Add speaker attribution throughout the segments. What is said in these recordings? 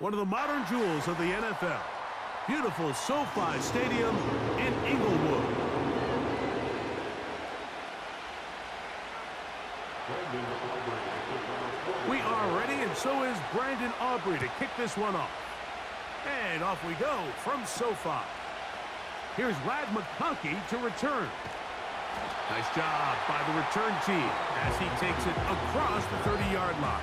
Speaker 1: One of the modern jewels of the NFL. Beautiful SoFi Stadium in Inglewood. We are ready, and so is Brandon Aubrey to kick this one off. And off we go from SoFi. Here's Lad McConkey to return. Nice job by the return team as he takes it across the 30-yard line.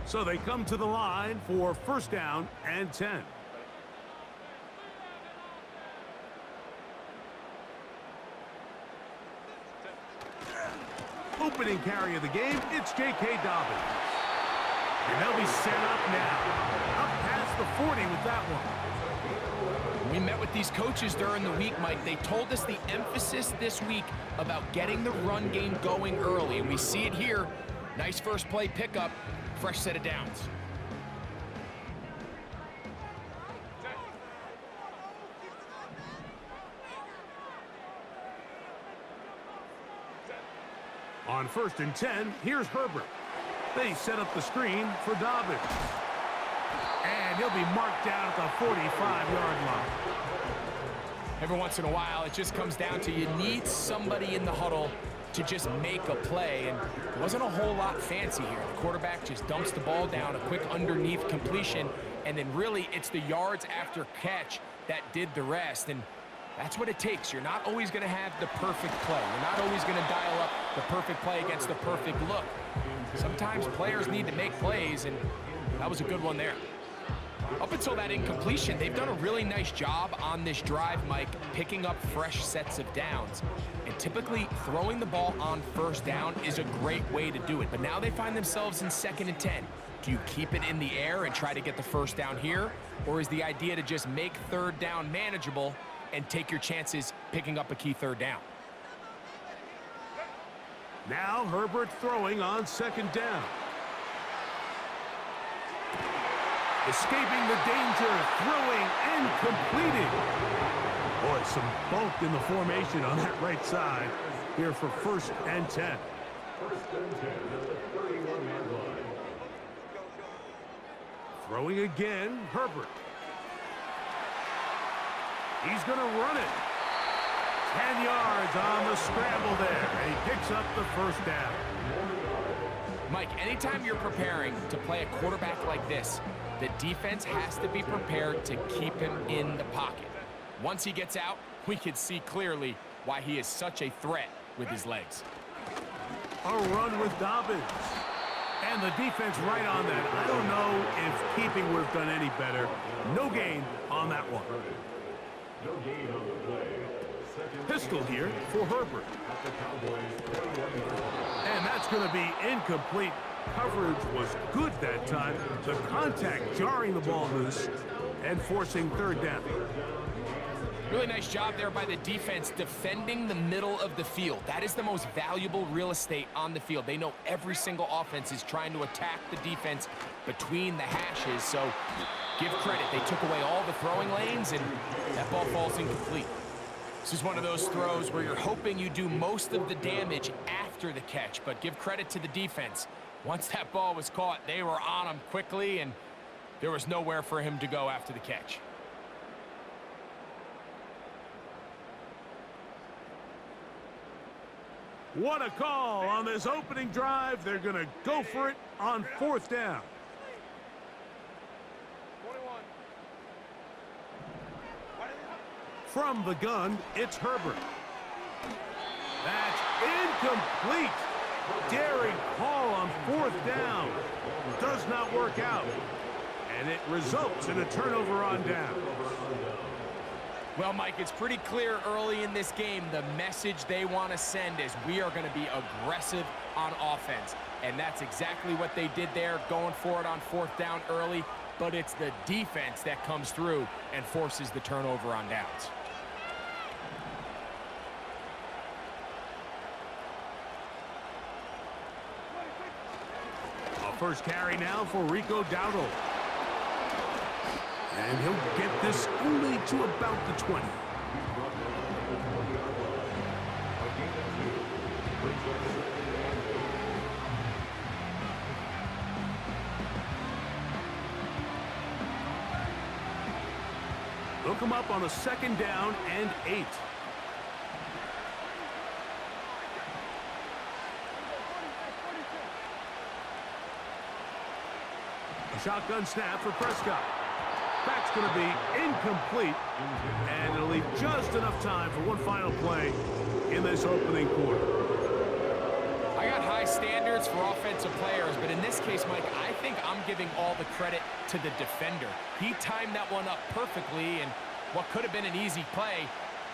Speaker 1: So they come to the line for first down and 10. Opening carry of the game, it's J.K. Dobbins. And they'll be set up now. Up past the 40 with that one.
Speaker 2: We met with these coaches during the week, Mike. They told us the emphasis this week about getting the run game going early. And we see it here. Nice first play pickup. Fresh set of downs.
Speaker 1: On 1st and 10, here's Herbert. They set up the screen for Dobbins. And he'll be marked down at the 45-yard line.
Speaker 2: Every once in a while, it just comes down to you need somebody in the huddle to just make a play, and there wasn't a whole lot fancy here. The quarterback just dumps the ball down, a quick underneath completion, and then really it's the yards after catch that did the rest, and that's what it takes. You're not always going to have the perfect play. You're not always going to dial up the perfect play against the perfect look. Sometimes players need to make plays, and that was a good one there. Up until that incompletion, they've done a really nice job on this drive, Mike, picking up fresh sets of downs. And typically, throwing the ball on first down is a great way to do it. But now they find themselves in 2nd and 10. Do you keep it in the air and try to get the first down here? Or is the idea to just make 3rd down manageable and take your chances picking up a key 3rd down?
Speaker 1: Now Herbert throwing on 2nd down. Escaping the danger, throwing and completing. Boy, some bulk in the formation on that right side here for 1st and 10. Throwing again, Herbert. He's going to run it. 10 yards on the scramble there. And he picks up the 1st down.
Speaker 2: Mike, anytime you're preparing to play a quarterback like this, the defense has to be prepared to keep him in the pocket. Once he gets out, we can see clearly why he is such a threat with his legs.
Speaker 1: A run with Dobbins. And the defense right on that. I don't know if keeping would have done any better. No gain on that one. Pistol here for Herbert. And that's going to be incomplete. Coverage was good that time. The contact jarring the ball loose and forcing 3rd down.
Speaker 2: Really nice job there by the defense defending the middle of the field. That is the most valuable real estate on the field. They know every single offense is trying to attack the defense between the hashes, so give credit. They took away all the throwing lanes, and that ball falls incomplete. This is one of those throws where you're hoping you do most of the damage after the catch, but give credit to the defense. Once that ball was caught, they were on him quickly, and there was nowhere for him to go after the catch.
Speaker 1: What a call on this opening drive. They're going to go for it on 4th down.
Speaker 3: 21.
Speaker 1: From the gun, it's Herbert. That's incomplete. Daring call on 4th down. Does not work out. And it results in a turnover on down.
Speaker 2: Well, Mike, it's pretty clear early in this game the message they want to send is we are going to be aggressive on offense. And that's exactly what they did there, going for it on 4th down early. But it's the defense that comes through and forces the turnover on downs.
Speaker 1: first carry now for Rico Dowdle. And he'll get this only to about the 20. They'll come up on a 2nd down and 8. A shotgun snap for Prescott. That's going to be incomplete, and it'll leave just enough time for one final play in this opening quarter.
Speaker 2: I got high standards for offensive players, but in this case, Mike, I think I'm giving all the credit to the defender. He timed that one up perfectly, and what could have been an easy play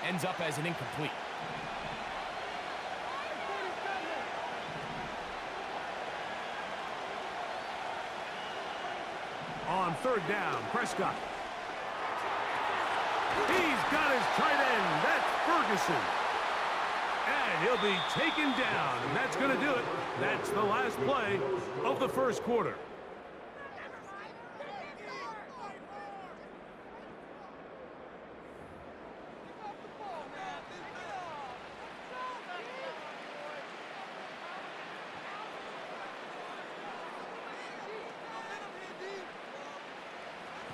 Speaker 2: ends up as an incomplete.
Speaker 1: On 3rd down, Prescott. He's got his tight end. That's Ferguson. And he'll be taken down, and that's going to do it. That's the last play of the first quarter.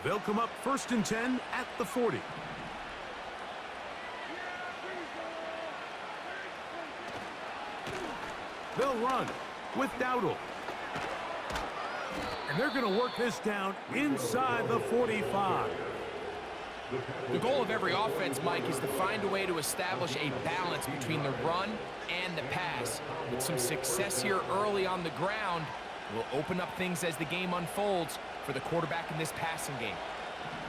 Speaker 1: They'll come up 1st and 10 at the 40. They'll run with Dowdle. And they're going to work this down inside the 45.
Speaker 2: The goal of every offense, Mike, is to find a way to establish a balance between the run and the pass. With some success here early on the ground, will open up things as the game unfolds for the quarterback in this passing game.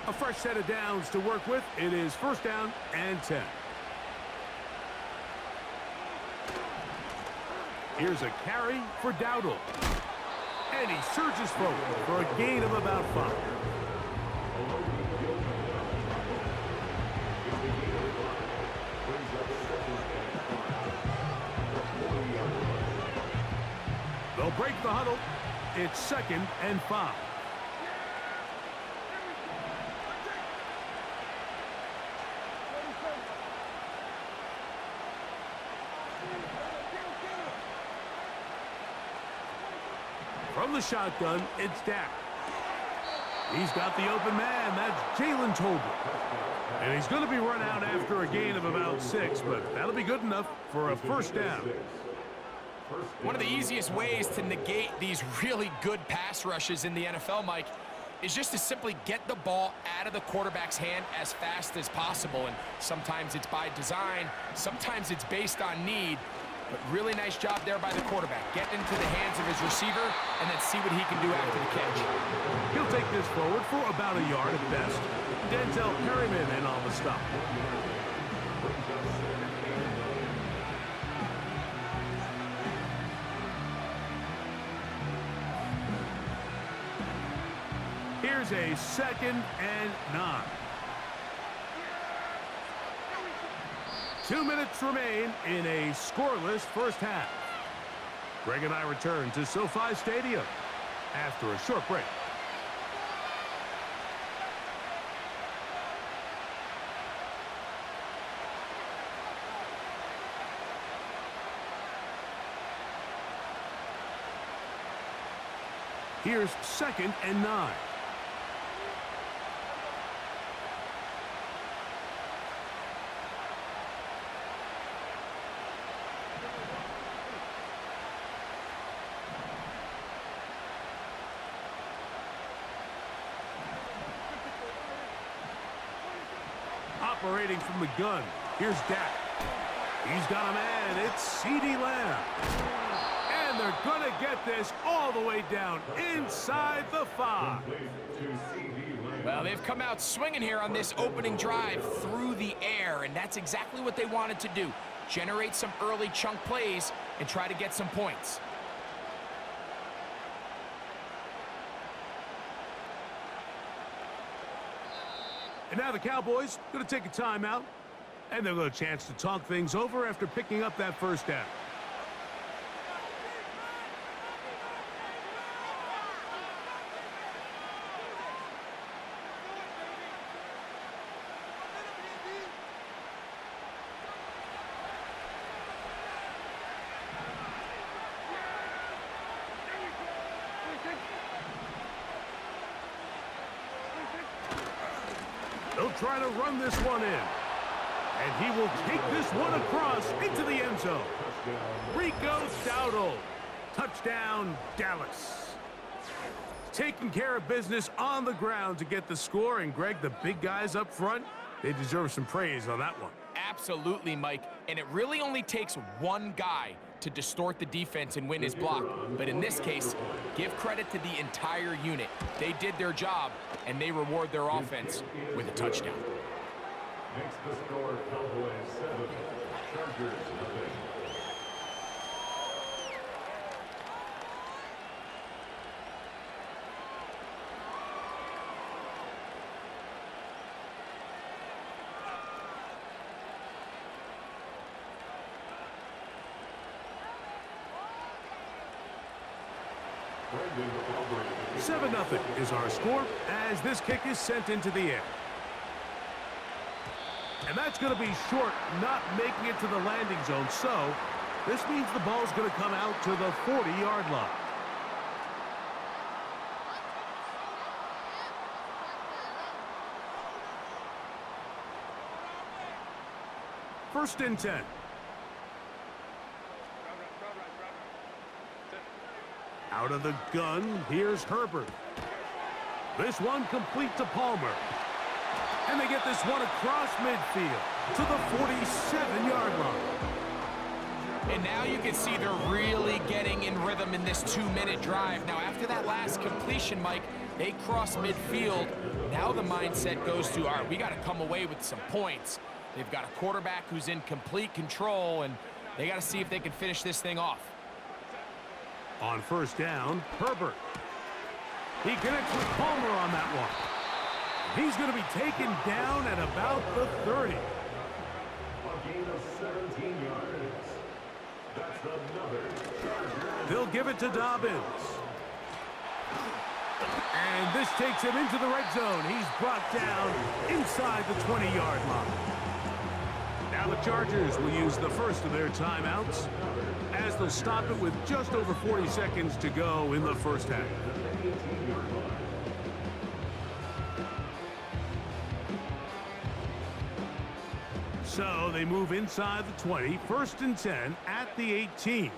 Speaker 1: A fresh set of downs to work with. It is 1st down and 10. Here's a carry for Dowdle. And he surges forward for a gain of about 5. They'll break the huddle. It's 2nd and 5. From the shotgun, it's Dak. He's got the open man. That's Jalen Tolbert. And he's going to be run out after a gain of about 6, but that'll be good enough for a 1st down.
Speaker 2: One of the easiest ways to negate these really good pass rushes in the NFL, Mike, is just to simply get the ball out of the quarterback's hand as fast as possible. And sometimes it's by design, sometimes it's based on need. But really nice job there by the quarterback. Get into the hands of his receiver and then see what he can do after the catch.
Speaker 1: He'll take this forward for about a yard at best. Denzel Perryman in on the stop. Here's a 2nd and 9. 2 minutes remain in a scoreless first half. Greg and I return to SoFi Stadium after a short break. Here's 2nd and 9. Operating from the gun, here's Dak. He's got a man, it's CeeDee Lamb. And they're going to get this all the way down inside the 5.
Speaker 2: Well, they've come out swinging here on this opening drive through the air, and that's exactly what they wanted to do. Generate some early chunk plays and try to get some points.
Speaker 1: And now the Cowboys going to take a timeout, and they'll get a chance to talk things over after picking up that 1st down. They'll try to run this one in. And he will take this one across into the end zone. Rico Dowdle. Touchdown, Dallas. Taking care of business on the ground to get the score. And, Greg, the big guys up front, they deserve some praise on that one.
Speaker 2: Absolutely, Mike. And it really only takes one guy to distort the defense and win his block. But in this case, give credit to the entire unit. They did their job, and they reward their offense with a touchdown.
Speaker 3: Makes the score Cowboys 7, Chargers nothing. Brandon Aubrey.
Speaker 1: 7-0 is our score as this kick is sent into the air. And that's going to be short, not making it to the landing zone. So this means the ball's going to come out to the 40-yard line. First and 10. Out of the gun, here's Herbert. This one complete to Palmer. And they get this one across midfield to the 47-yard line.
Speaker 2: And now you can see they're really getting in rhythm in this 2-minute drive. Now, after that last completion, Mike, they cross midfield. Now the mindset goes to, all right, we got to come away with some points. They've got a quarterback who's in complete control, and they got to see if they can finish this thing off.
Speaker 1: On first down, Herbert. He connects with Palmer on that one. He's going to be taken down at about the 30.
Speaker 3: A gain of 17 yards. That's another Chargers.
Speaker 1: They'll give it to Dobbins. And this takes him into the red zone. He's brought down inside the 20-yard line. Now the Chargers will use the first of their timeouts as they'll stop it with just over 40 seconds to go in the first half. So they move inside the 20, first and 10 at the 18.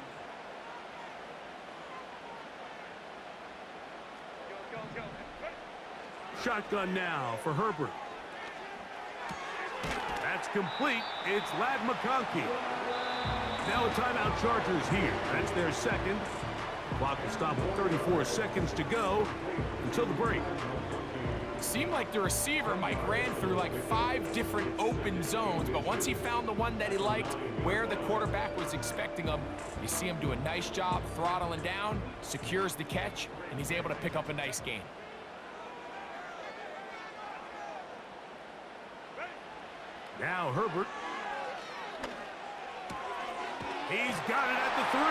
Speaker 1: Shotgun now for Herbert. That's complete. It's Ladd McConkey. Now a timeout Chargers here. That's their second. Clock will stop with 34 seconds to go until the break.
Speaker 2: Seemed like the receiver, Mike, ran through like 5 different open zones, but once he found the one that he liked, where the quarterback was expecting him, you see him do a nice job throttling down, secures the catch, and he's able to pick up a nice gain.
Speaker 1: Now Herbert. He's got it at the 3.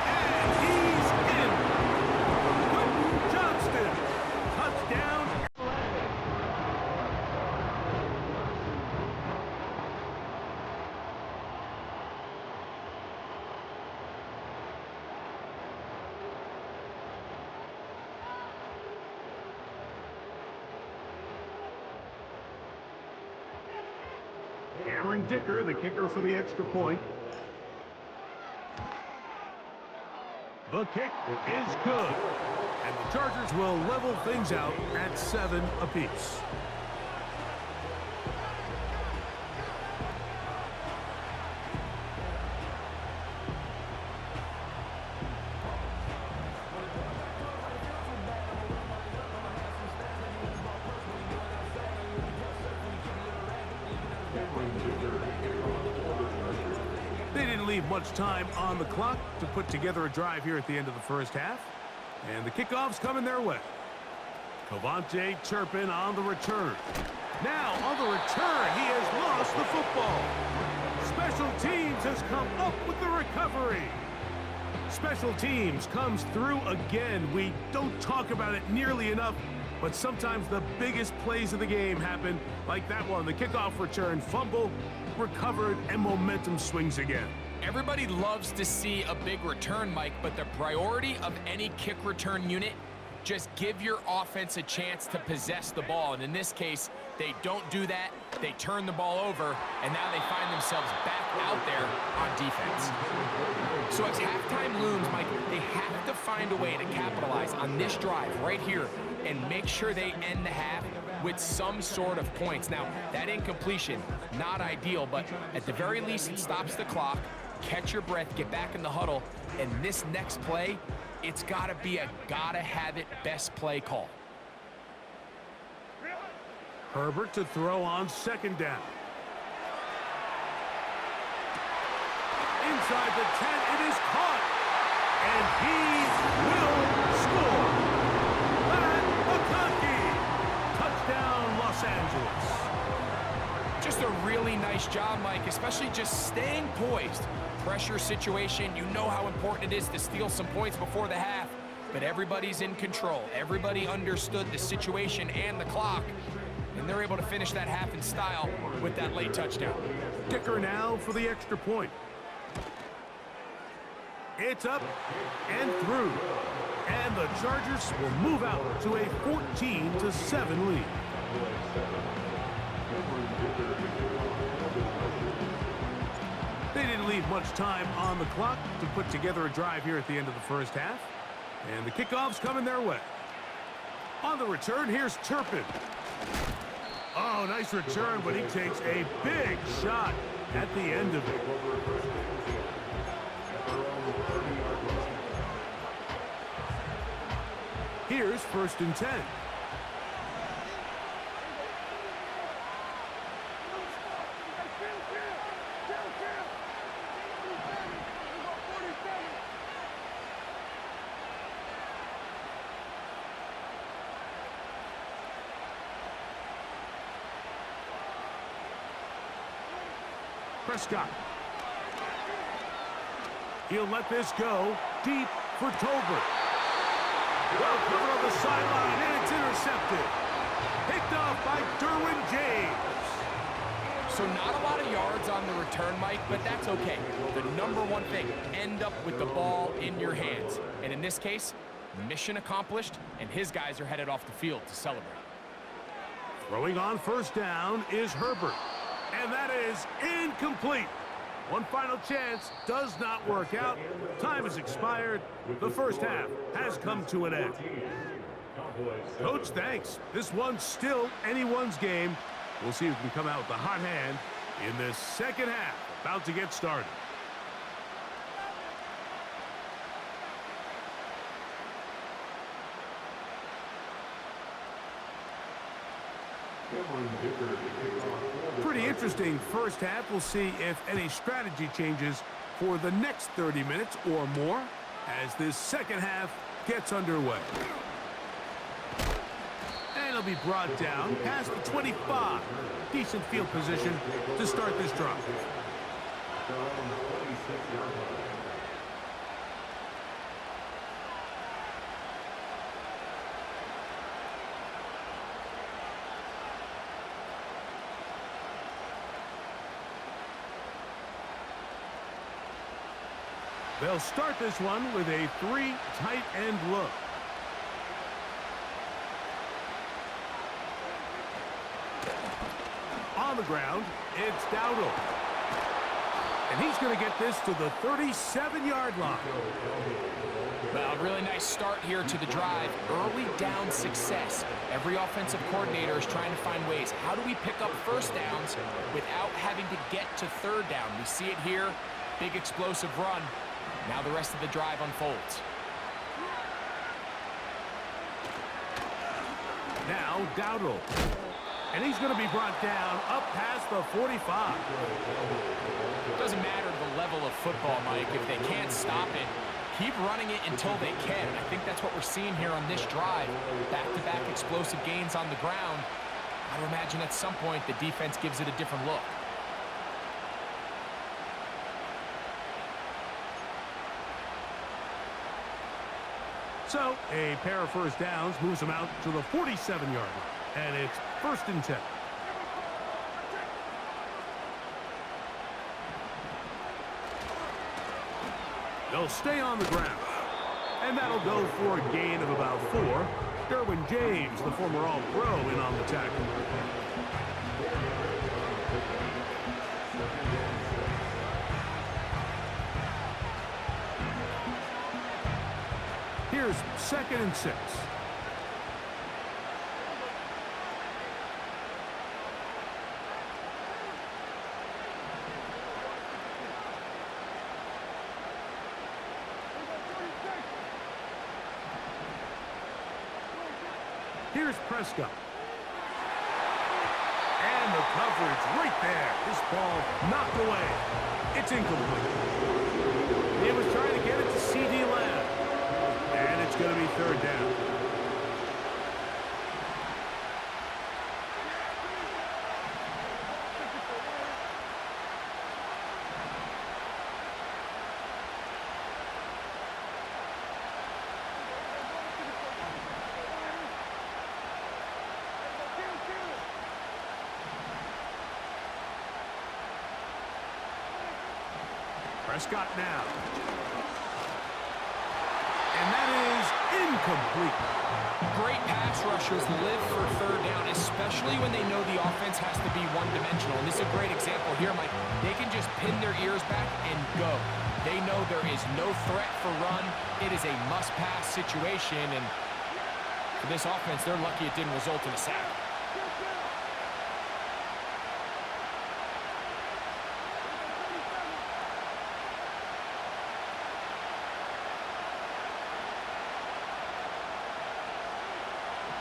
Speaker 1: And he's in. Quentin Johnston. Touchdown. Aaron Dicker, the kicker for the extra point. The kick is good. And the Chargers will level things out at 7 apiece. They didn't leave much time on the clock to put together a drive here at the end of the first half. And the kickoff's coming their way. Cavante Turpin on the return. Now on the return, he has lost the football. Special teams has come up with the recovery. Special teams comes through again. We don't talk about it nearly enough, but sometimes the biggest plays of the game happen like that one. The kickoff return, fumble, recovered, and momentum swings again.
Speaker 2: Everybody loves to see a big return, Mike, but the priority of any kick return unit, just give your offense a chance to possess the ball. And in this case, They don't do that. They turn the ball over, and now they find themselves back out there on defense. So as halftime looms, Mike, they have to find a way to capitalize on this drive right here and make sure they end the half with some sort of points. Now, that incompletion, not ideal, but at the very least, it stops the clock. Catch your breath, get back in the huddle, and this next play, it's got to be a gotta-have-it best play call.
Speaker 1: Herbert to throw on second down. Inside the 10, it is caught. And he will score. Matt McConkey. Touchdown, Los Angeles.
Speaker 2: Just a really nice job, Mike, especially just staying poised. Pressure situation, you know how important it is to steal some points before the half, but everybody's in control. Everybody understood the situation and the clock, and they're able to finish that half in style with that late touchdown.
Speaker 1: Kicker now for the extra point. It's up and through, and the Chargers will move out to a 14-7 lead. They didn't leave much time on the clock to put together a drive here at the end of the first half, and the kickoff's coming their way. On the return, here's Turpin. Oh, nice return, but he takes a big shot at the end of it. Here's 1st and 10. Prescott. He'll let this go deep for Tolbert. Well covered on the sideline, and it's intercepted. Picked off by Derwin James.
Speaker 2: So not a lot of yards on the return, Mike, but that's okay. The number one thing, end up with the ball in your hands. And in this case, mission accomplished, and his guys are headed off the field to celebrate.
Speaker 1: Throwing on 1st down is Herbert. And that is incomplete. One final chance does not work out. Time has expired. The first half has come to an end. Coach, thanks. This one's still anyone's game. We'll see who can come out with the hot hand in this second half. About to get started. Pretty interesting first half. We'll see if any strategy changes for the next 30 minutes or more as this second half gets underway. And it'll be brought down past the 25. Decent field position to start this drive. They'll start this one with a 3 tight end look. On the ground, it's Dowdle. And he's going to get this to the 37-yard line.
Speaker 2: Well, really nice start here to the drive. Early down success. Every offensive coordinator is trying to find ways. How do we pick up first downs without having to get to third down? We see it here. Big explosive run. Now the rest of the drive unfolds.
Speaker 1: Now Dowdle. And he's going to be brought down up past the 45.
Speaker 2: Doesn't matter the level of football, Mike. If they can't stop it, keep running it until they can. And I think that's what we're seeing here on this drive. Back-to-back explosive gains on the ground. I would imagine at some point the defense gives it a different look.
Speaker 1: So, a pair of first downs moves them out to the 47-yard line. And it's 1st and 10. They'll stay on the ground. And that'll go for a gain of about 4. Derwin James, the former All-Pro, in on the tackle. Here's 2nd and 6. Here's Prescott. And the coverage right there. This ball knocked away. It's incomplete. He was trying to get it to C.D. Lamb. And it's going to be 3rd down. Prescott now. And that is incomplete.
Speaker 2: Great pass rushers live for 3rd down, especially when they know the offense has to be one-dimensional. And this is a great example here, Mike. They can just pin their ears back and go. They know there is no threat for run. It is a must-pass situation, and for this offense, they're lucky it didn't result in a sack.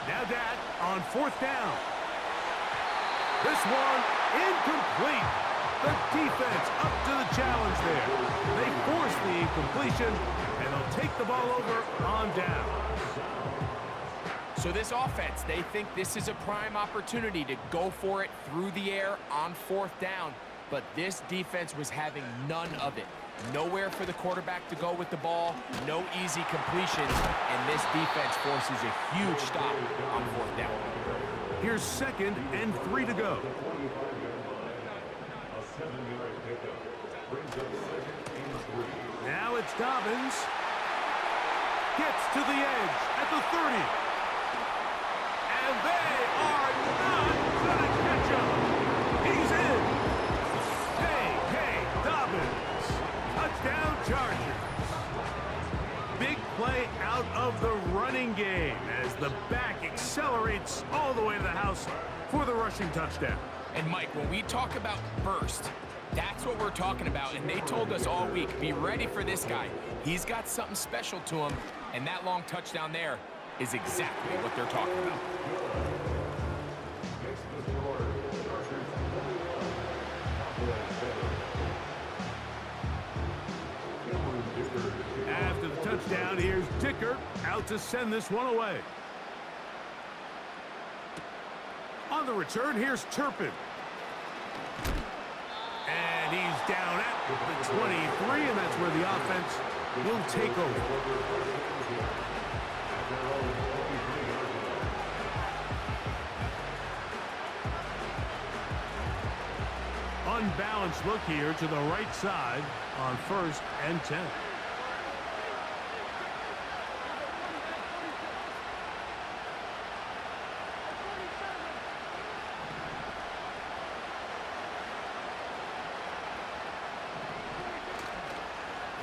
Speaker 1: Now that on 4th down. This one incomplete. The defense up to the challenge there. They force the incompletion, and they'll take the ball over on down.
Speaker 2: So this offense, they think this is a prime opportunity to go for it through the air on 4th down. But this defense was having none of it. Nowhere for the quarterback to go with the ball, no easy completions, and this defense forces a huge stop on 4th down.
Speaker 1: Here's 2nd and 3 to go. Now it's Dobbins. Gets to the edge at the 30. And they are not going to catch him. He's in. Hey, Dobbins. Touchdown Chargers. Big play out of the running game as the back accelerates all the way to the house for the rushing touchdown.
Speaker 2: And Mike, when we talk about burst, that's what we're talking about. And they told us all week, be ready for this guy. He's got something special to him. And that long touchdown there is exactly what they're talking about.
Speaker 1: After the touchdown, here's Dicker out to send this one away. On the return, here's Turpin. And he's down at the 23, and that's where the offense will take over. Unbalanced look here to the right side on 1st and 10.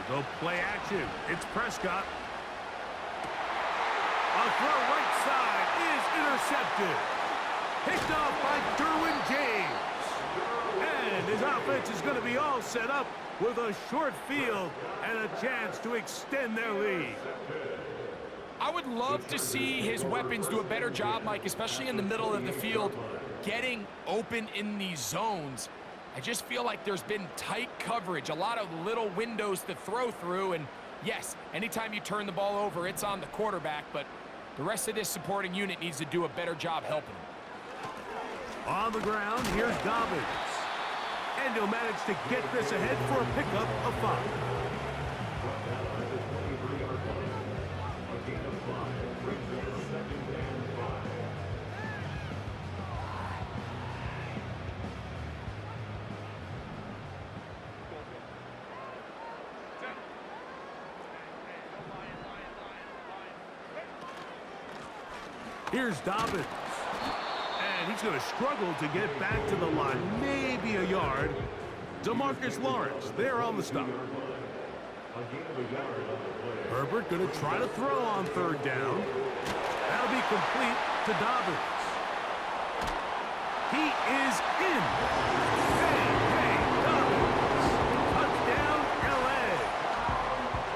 Speaker 1: Go play action. It's Prescott. A throw right side is intercepted. Picked off by Derwin James. And his offense is going to be all set up with a short field and a chance to extend their lead.
Speaker 2: I would love to see his weapons do a better job, Mike, especially in the middle of the field, getting open in these zones. I just feel like there's been tight coverage, a lot of little windows to throw through, and yes, anytime you turn the ball over, it's on the quarterback, but the rest of this supporting unit needs to do a better job helping him.
Speaker 1: On the ground, here's Dobbins. And he'll manage to get this ahead for a pickup of 5. Here's Dobbins. And he's going to struggle to get back to the line. Maybe a yard. DeMarcus Lawrence there on the stop. Herbert going to try to throw on third down. That'll be complete to Dobbins. He is in. Hey, Dobbins. Touchdown, L.A.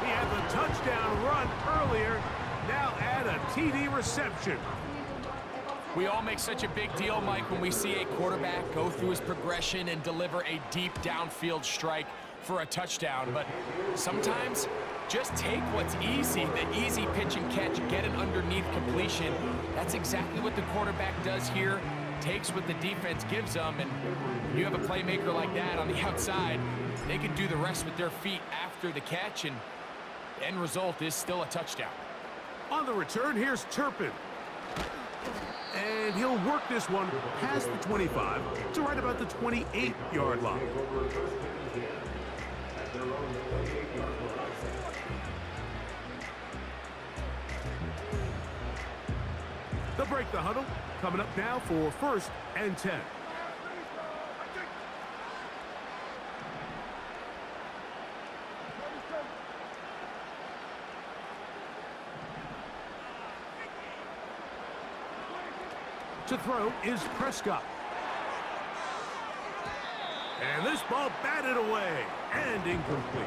Speaker 1: He had the touchdown run earlier. Now add a TD reception.
Speaker 2: We all make such a big deal, Mike, when we see a quarterback go through his progression and deliver a deep downfield strike for a touchdown. But sometimes just take what's easy, the easy pitch and catch, get an underneath completion. That's exactly what the quarterback does here. Takes what the defense gives them, and you have a playmaker like that on the outside, they can do the rest with their feet after the catch, and the end result is still a touchdown.
Speaker 1: On the return, here's Turpin. And he'll work this one past the 25 to right about the 28-yard line. They'll break the huddle. Coming up now for 1st and 10. To throw is Prescott. And this ball batted away and incomplete.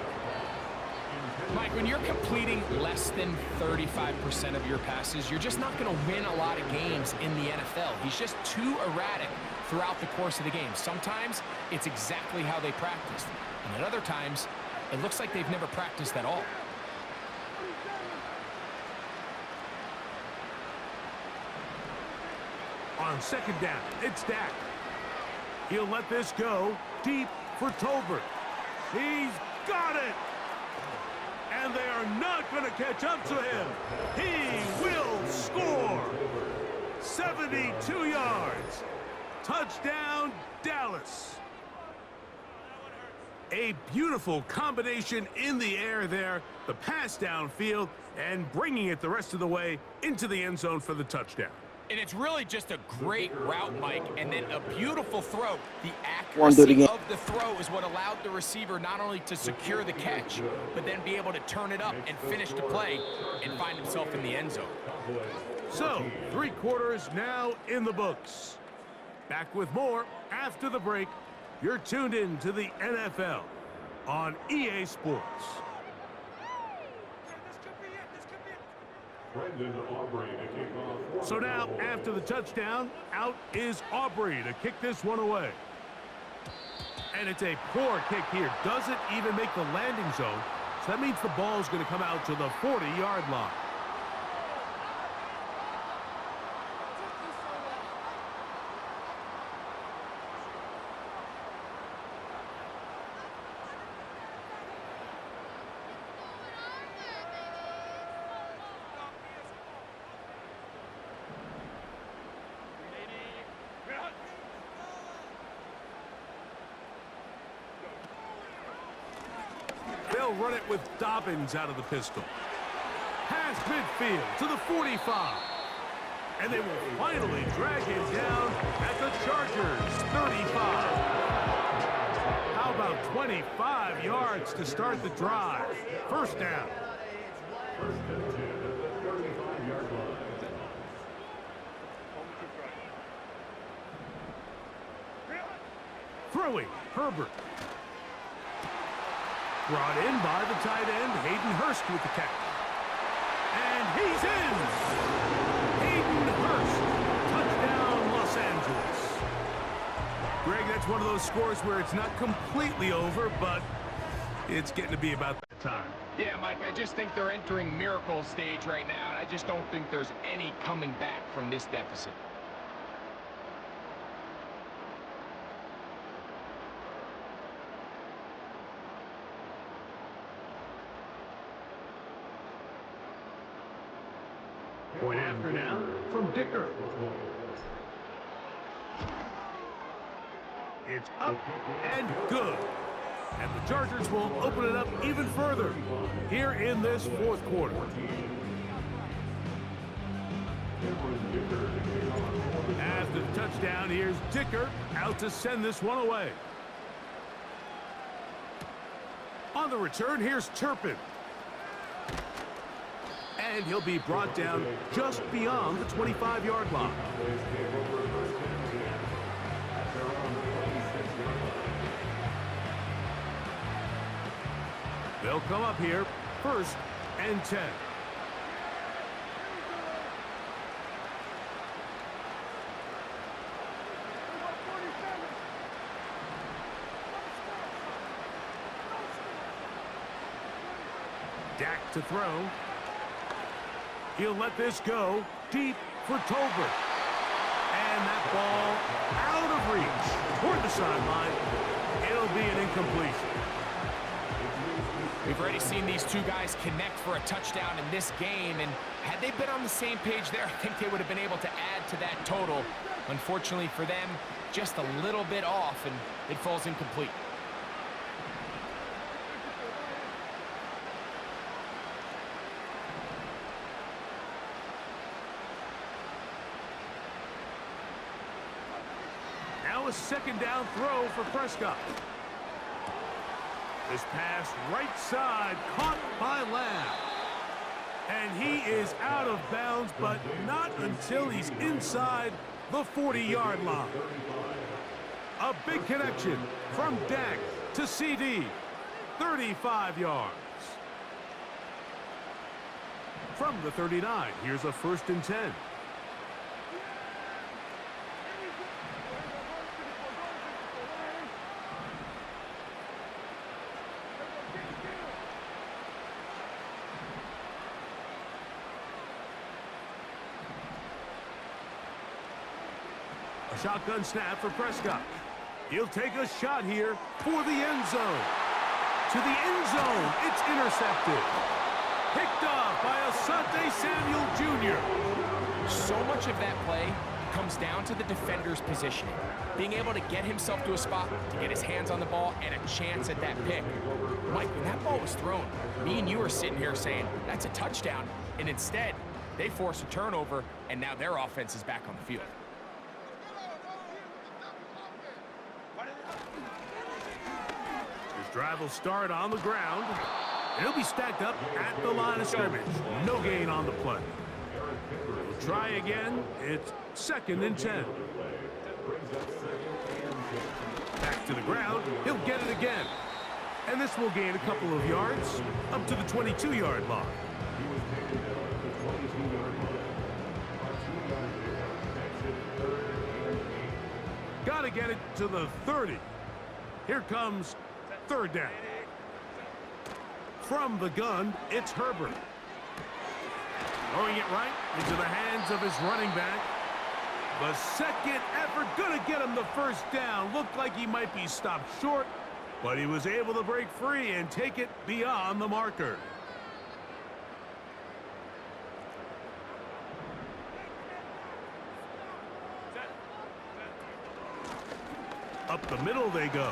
Speaker 2: Mike, when you're completing less than 35% of your passes, you're just not going to win a lot of games in the NFL. He's just too erratic throughout the course of the game. Sometimes it's exactly how they practiced. And at other times, it looks like they've never practiced at all.
Speaker 1: On 2nd down, it's Dak. He'll let this go deep for Tolbert. He's got it! And they are not going to catch up to him. He will score. 72 yards. Touchdown, Dallas. A beautiful combination in the air there. The pass downfield and bringing it the rest of the way into the end zone for the touchdown.
Speaker 2: And it's really just a great route, Mike, and then a beautiful throw. The accuracy of the throw is what allowed the receiver not only to secure the catch, but then be able to turn it up and finish the play and find himself in the end zone.
Speaker 1: So, 3 quarters now in the books. Back with more after the break. You're tuned in to the NFL on EA Sports. So now, after the touchdown, out is Aubrey to kick this one away. And it's a poor kick here. Doesn't even make the landing zone. So that means the ball's going to come out to the 40-yard line. They'll run it with Dobbins out of the pistol. Past midfield to the 45. And they will finally drag him down at the Chargers' 35. How about 25 yards to start the drive? 1st down. Throwing, Herbert. Brought in by the tight end, Hayden Hurst with the catch. And he's in! Hayden Hurst, touchdown Los Angeles. Greg, that's one of those scores where it's not completely over, but it's getting to be about that time.
Speaker 2: Yeah, Mike, I just think they're entering miracle stage right now, and I just don't think there's any coming back from this deficit.
Speaker 1: Point after now from Dicker. It's up and good. And the Chargers will open it up even further here in this 4th quarter. After the touchdown, here's Dicker out to send this one away. On the return, here's Turpin. And he'll be brought down just beyond the 25-yard line. They'll come up here, 1st and 10. Dak to throw. He'll let this go deep for Tolbert. And that ball out of reach toward the sideline. It'll be an incompletion.
Speaker 2: We've already seen these two guys connect for a touchdown in this game, and had they been on the same page there, I think they would have been able to add to that total. Unfortunately for them, just a little bit off, and it falls incomplete.
Speaker 1: Now a 2nd down throw for Prescott. This pass right side caught by Lamb. And he is out of bounds, but not until he's inside the 40-yard line. A big connection from Dak to CD. 35 yards. From the 39, here's a 1st and 10. A shotgun snap for Prescott. He'll take a shot here for the end zone. To the end zone, it's intercepted. Picked off by Asante Samuel Jr.
Speaker 2: So much of that play comes down to the defender's positioning. Being able to get himself to a spot, to get his hands on the ball, and a chance at that pick. Mike, when that ball was thrown, me and you were sitting here saying, that's a touchdown. And instead, they force a turnover, and now their offense is back on the field.
Speaker 1: Drive will start on the ground. He'll be stacked up at the line of scrimmage. No gain on the play. We'll try again. It's 2nd and 10. Back to the ground. He'll get it again. And this will gain a couple of yards up to the 22-yard line. Got to get it to the 30. Here comes 3rd down. From the gun, it's Herbert. Throwing it right into the hands of his running back. The 2nd effort gonna get him the 1st down. Looked like he might be stopped short, but he was able to break free and take it beyond the marker. Up the middle they go.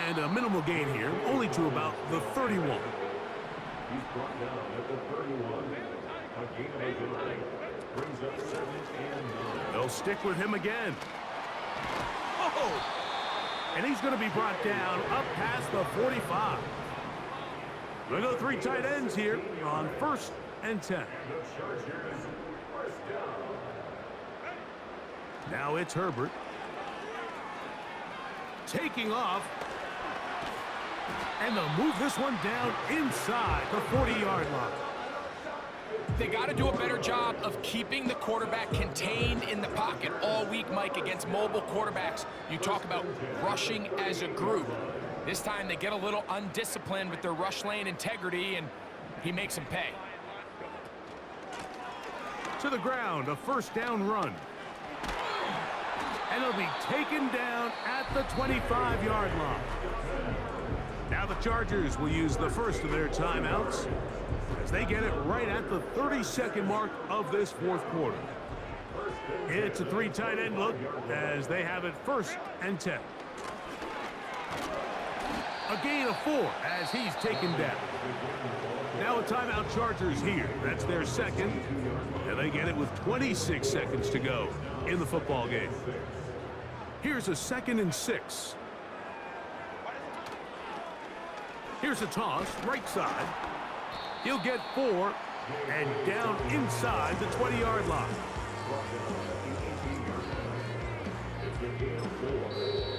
Speaker 1: And a minimal gain here, only to about the 31.
Speaker 3: He's brought down at the 31. A gain brings up 7 and 9.
Speaker 1: They'll stick with him again. Oh! And he's going to be brought down up past the 45. We'll go 3 tight ends here on 1st and 10. Now it's Herbert. Taking off. And they'll move this one down inside the 40-yard line.
Speaker 2: They got to do a better job of keeping the quarterback contained in the pocket all week, Mike, against mobile quarterbacks. You talk about rushing as a group. This time they get a little undisciplined with their rush lane integrity, and he makes them pay.
Speaker 1: To the ground, a 1st down run. And he'll be taken down at the 25-yard line. Now the Chargers will use the 1st of their timeouts as they get it right at the 32nd mark of this 4th quarter. It's a 3 tight end look as they have it 1st and 10. A gain of 4 as he's taken down. Now a timeout Chargers here. That's their second. And they get it with 26 seconds to go in the football game. Here's a 2nd and 6. Here's a toss, right side. He'll get 4 and down inside the 20-yard line.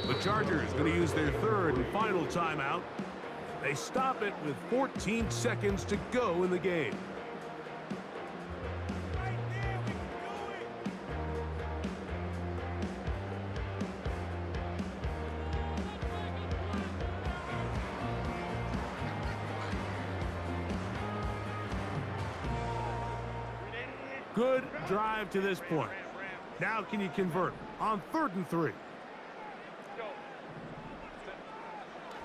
Speaker 1: The Chargers going to use their 3rd and final timeout. They stop it with 14 seconds to go in the game. Good drive to this point. Now can you convert on 3rd and 3?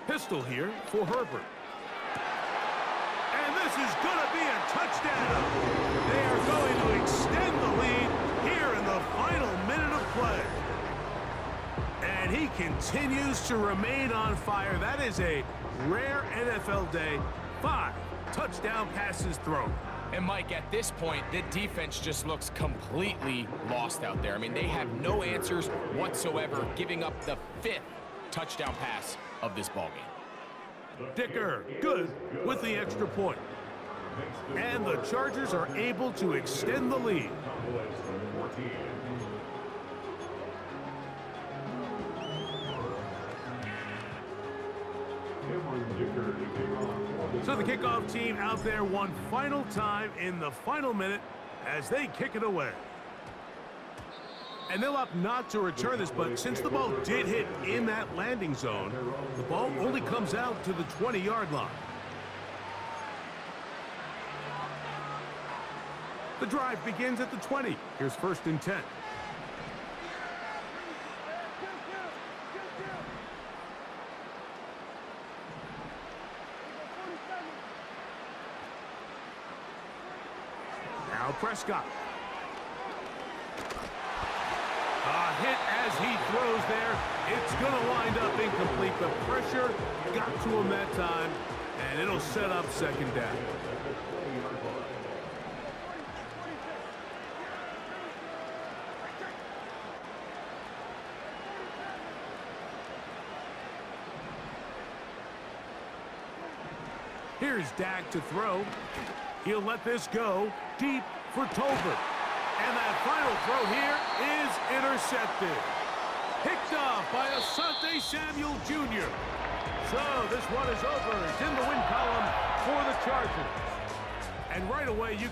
Speaker 1: Pistol here for Herbert. And this is going to be a touchdown. They are going to extend the lead here in the final minute of play. And he continues to remain on fire. That is a rare NFL day. 5 touchdown passes thrown.
Speaker 2: And Mike, at this point, the defense just looks completely lost out there. I mean, they have no answers whatsoever, giving up the 5th touchdown pass of this ballgame.
Speaker 1: Dicker, good with the extra point. And the Chargers are able to extend the lead. So the kickoff team out there one final time in the final minute as they kick it away. And they'll opt not to return this, but since the ball did hit in that landing zone, the ball only comes out to the 20-yard line. The drive begins at the 20. Here's 1st and 10. Now Prescott. A hit as he throws there. It's going to wind up incomplete. The pressure got to him that time, and it'll set up 2nd down. Here's Dak to throw. He'll let this go deep for Tolbert. And that final throw here is intercepted. Picked off by Asante Samuel Jr. So this one is over. It's in the win column for the Chargers. And right away, you